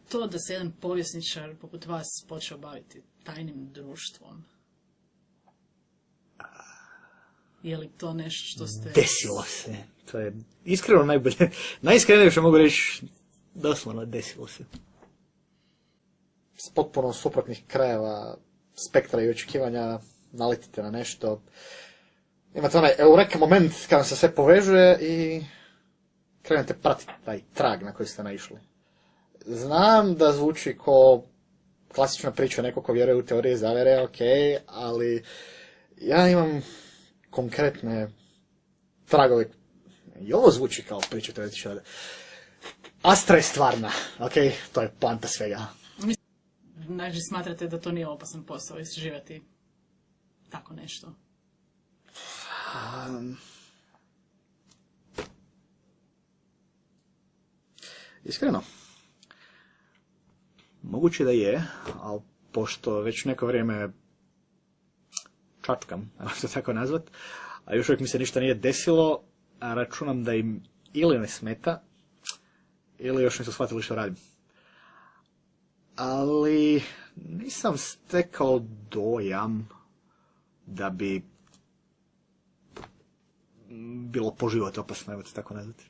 to da se jedan povjesničar poput vas počeo baviti tajnim društvom? Je li to nešto što ste... Desilo se. To je iskreno najbolje. Najiskrenije što mogu reći, doslovno desilo se. S potpuno suprotnih krajeva spektra i očekivanja naletite na nešto. Imate onaj eureka moment kada se sve povežuje i krenete pratiti taj trag na koji ste naišli. Znam da zvuči ko klasična priča neko ko vjeruje u teorije zavere, ok, ali ja imam konkretne tragove. I ovo zvuči kao priča teoretičara. Astra je stvarna, ok, to je poanta svega. Znači, smatrate da to nije opasan posao istraživati tako nešto? Iskreno, moguće da je, ali pošto već neko vrijeme čačkam, ako se tako nazvat, a još uvijek mi se ništa nije desilo, a računam da im ili ne smeta, ili još nisu shvatili što radim. Ali nisam stekao dojam da bi bilo po život opasno, evo se tako nazvati.